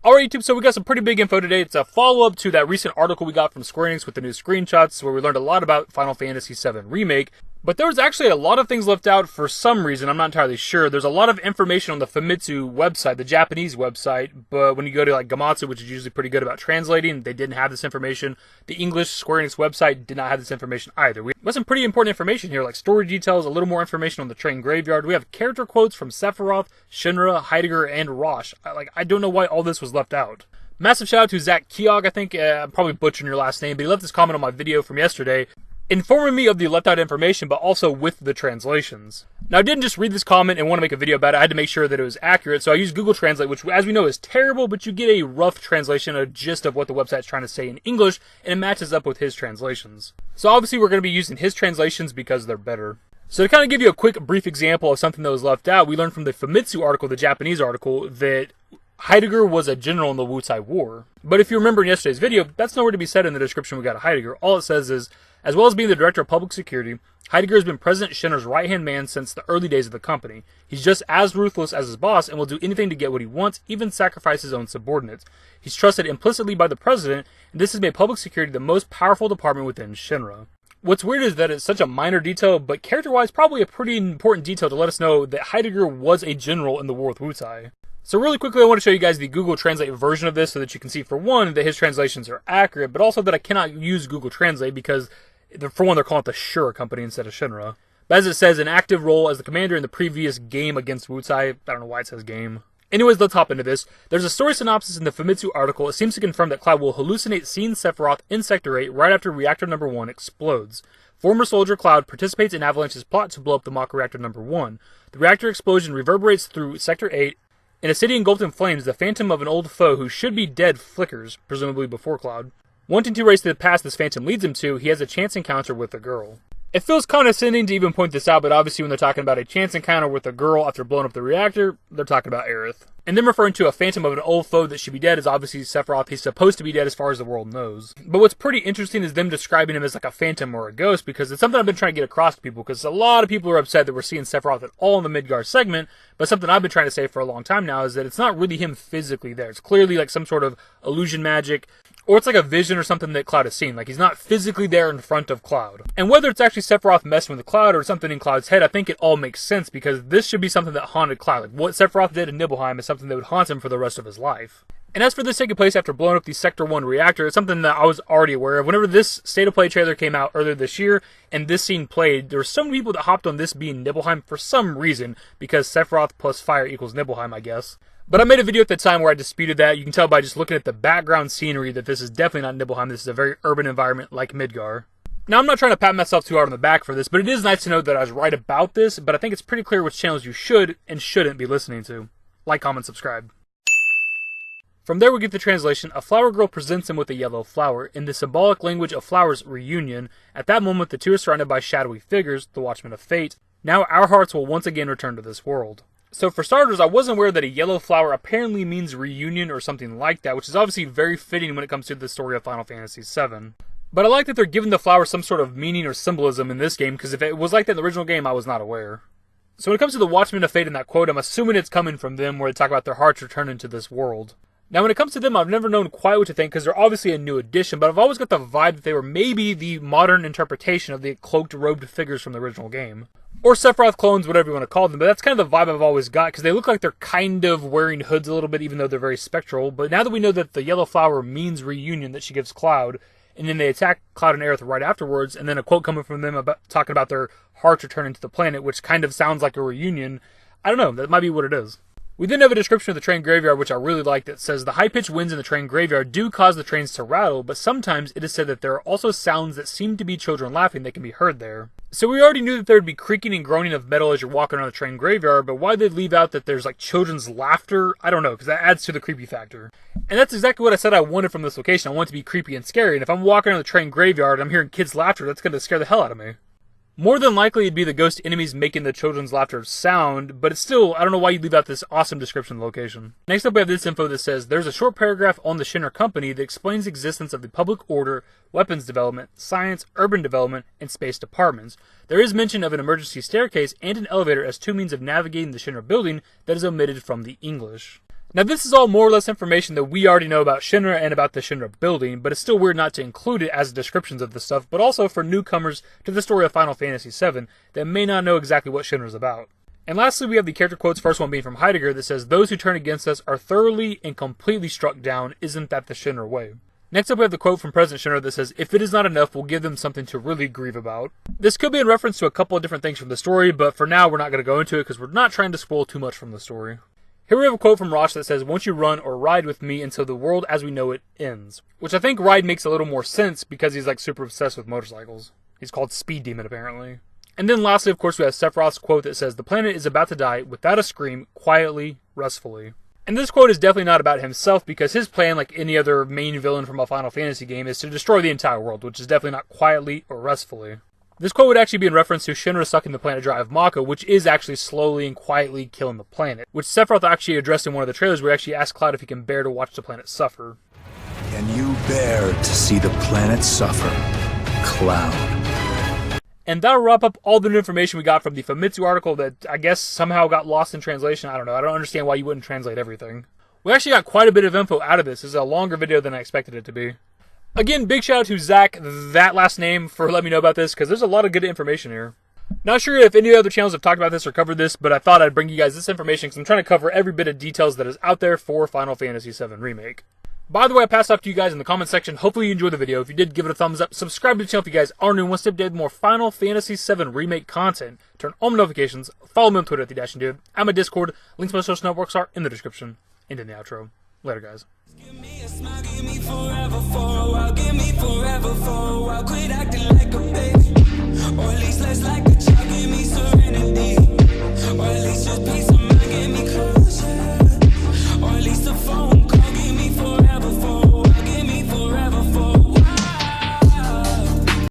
Alright YouTube, so we got some pretty big info today. It's a follow-up to that recent article we got from Square Enix with the new screenshots where we learned a lot about Final Fantasy VII Remake. But there was actually a lot of things left out for some reason, I'm not entirely sure. There's a lot of information on the Famitsu website, the Japanese website, but when you go to like Gematsu, which is usually pretty good about translating, they didn't have this information. The English Square Enix website did not have this information either. We have some pretty important information here, like story details, a little more information on the train graveyard. We have character quotes from Sephiroth, Shinra, Heidegger, and Rosh. I don't know why all this was left out. Massive shout out to Zach Keogh, I think, I'm probably butchering your last name, but he left this comment on my video from yesterday, informing me of the left out information, but also with the translations. Now, I didn't just read this comment and want to make a video about it. I had to make sure that it was accurate, so I used Google Translate, which, as we know, is terrible, but you get a rough translation, a gist of what the website's trying to say in English, and it matches up with his translations. So obviously, we're going to be using his translations because they're better. So to kind of give you a quick, brief example of something that was left out, we learned from the Famitsu article, the Japanese article, that Heidegger was a general in the Wutai War. But if you remember in yesterday's video, that's nowhere to be said in the description we got of Heidegger. All it says is, as well as being the director of public security, Heidegger has been President Shinra's right-hand man since the early days of the company. He's just as ruthless as his boss and will do anything to get what he wants, even sacrifice his own subordinates. He's trusted implicitly by the president, and this has made public security the most powerful department within Shinra. What's weird is that it's such a minor detail, but character-wise probably a pretty important detail to let us know that Heidegger was a general in the war with Wutai. So really quickly, I want to show you guys the Google Translate version of this so that you can see, for one, that his translations are accurate, but also that I cannot use Google Translate because, for one, they're calling it the Shura company instead of Shinra. But as it says, an active role as the commander in the previous game against Wutai. I don't know why it says game. Anyways, let's hop into this. There's a story synopsis in the Famitsu article. It seems to confirm that Cloud will hallucinate seeing Sephiroth in Sector 8 right after Reactor Number 1 explodes. Former soldier Cloud participates in Avalanche's plot to blow up the mock Reactor Number 1. The reactor explosion reverberates through Sector 8. In a city engulfed in flames, the phantom of an old foe who should be dead flickers, presumably before Cloud. Wanting to race to the past this phantom leads him to, he has a chance encounter with a girl. It feels condescending to even point this out, but obviously when they're talking about a chance encounter with a girl after blowing up the reactor, they're talking about Aerith. And then referring to a phantom of an old foe that should be dead is obviously Sephiroth. He's supposed to be dead as far as the world knows. But what's pretty interesting is them describing him as like a phantom or a ghost, because it's something I've been trying to get across to people, because a lot of people are upset that we're seeing Sephiroth at all in the Midgar segment, but something I've been trying to say for a long time now is that it's not really him physically there. It's clearly like some sort of illusion magic, or it's like a vision or something that Cloud has seen. Like, he's not physically there in front of Cloud. And whether it's actually Sephiroth messing with Cloud or something in Cloud's head, I think it all makes sense, because this should be something that haunted Cloud. Like, what Sephiroth did in Nibelheim is something that would haunt him for the rest of his life. And as for this taking place after blowing up the Sector 1 reactor, it's something that I was already aware of. Whenever this State of Play trailer came out earlier this year, and this scene played, there were so many people that hopped on this being Nibelheim for some reason, because Sephiroth plus fire equals Nibelheim, I guess. But I made a video at the time where I disputed that. You can tell by just looking at the background scenery that this is definitely not Nibelheim. This is a very urban environment like Midgar. Now, I'm not trying to pat myself too hard on the back for this, but it is nice to know that I was right about this, but I think it's pretty clear which channels you should and shouldn't be listening to. Like, comment, subscribe. From there we get the translation. A flower girl presents him with a yellow flower. In the symbolic language of flowers, reunion. At that moment, the two are surrounded by shadowy figures, the Watchmen of Fate. Now our hearts will once again return to this world. So for starters, I wasn't aware that a yellow flower apparently means reunion or something like that, which is obviously very fitting when it comes to the story of Final Fantasy VII. But I like that they're giving the flower some sort of meaning or symbolism in this game, because if it was like that in the original game, I was not aware. So when it comes to the Watchmen of Fate in that quote, I'm assuming it's coming from them, where they talk about their hearts returning to this world. Now when it comes to them, I've never known quite what to think, because they're obviously a new addition, but I've always got the vibe that they were maybe the modern interpretation of the cloaked, robed figures from the original game. Or Sephiroth clones, whatever you want to call them, but that's kind of the vibe I've always got, because they look like they're kind of wearing hoods a little bit, even though they're very spectral. But now that we know that the yellow flower means reunion that she gives Cloud, and then they attack Cloud and Aerith right afterwards, and then a quote coming from them about talking about their hearts returning to the planet, which kind of sounds like a reunion. I don't know, that might be what it is. We then have a description of the train graveyard, which I really like, that says the high-pitched winds in the train graveyard do cause the trains to rattle, but sometimes it is said that there are also sounds that seem to be children laughing that can be heard there. So we already knew that there would be creaking and groaning of metal as you're walking around the train graveyard, but why they'd leave out that there's like children's laughter, I don't know, because that adds to the creepy factor. And that's exactly what I said I wanted from this location. I want it to be creepy and scary, and if I'm walking around the train graveyard and I'm hearing kids' laughter, that's going to scare the hell out of me. More than likely, it'd be the ghost enemies making the children's laughter sound, but it's still, I don't know why you'd leave out this awesome description of the location. Next up, we have this info that says, there's a short paragraph on the Shinra company that explains the existence of the public order, weapons development, science, urban development, and space departments. There is mention of an emergency staircase and an elevator as two means of navigating the Shinra building that is omitted from the English. Now this is all more or less information that we already know about Shinra and about the Shinra building, but it's still weird not to include it as descriptions of the stuff, but also for newcomers to the story of Final Fantasy VII that may not know exactly what Shinra's about. And lastly, we have the character quotes, first one being from Heidegger that says, "Those who turn against us are thoroughly and completely struck down. Isn't that the Shinra way?" Next up we have the quote from President Shinra that says, "If it is not enough, we'll give them something to really grieve about." This could be in reference to a couple of different things from the story, but for now we're not going to go into it because we're not trying to spoil too much from the story. Here we have a quote from Rosh that says, "Won't you run or ride with me until the world as we know it ends?" Which I think ride makes a little more sense because he's like super obsessed with motorcycles. He's called Speed Demon apparently. And then lastly, of course, we have Sephiroth's quote that says, "The planet is about to die without a scream, quietly, restfully." And this quote is definitely not about himself because his plan, like any other main villain from a Final Fantasy game, is to destroy the entire world, which is definitely not quietly or restfully. This quote would actually be in reference to Shinra sucking the planet dry of Mako, which is actually slowly and quietly killing the planet, which Sephiroth actually addressed in one of the trailers where he actually asked Cloud if he can bear to watch the planet suffer. Can you bear to see the planet suffer, Cloud? And that'll wrap up all the new information we got from the Famitsu article that I guess somehow got lost in translation. I don't know. I don't understand why you wouldn't translate everything. We actually got quite a bit of info out of this. This is a longer video than I expected it to be. Again, big shout out to Zach, that last name, for letting me know about this, because there's a lot of good information here. Not sure if any other channels have talked about this or covered this, but I thought I'd bring you guys this information because I'm trying to cover every bit of details that is out there for Final Fantasy VII Remake. By the way, I passed off to you guys in the comment section. Hopefully you enjoyed the video. If you did, give it a thumbs up. Subscribe to the channel if you guys are new and want to update more Final Fantasy VII Remake content. Turn on notifications. Follow me on Twitter at TheDashingDude. I'm a Discord. Links to my social networks are in the description and in the outro. Later, guys. Give me a smile, give me forever for a while, give me forever for a while. Quit acting like a baby, or at least less like a child. Give me serenity, or at least just peace of mind. Give me clarity.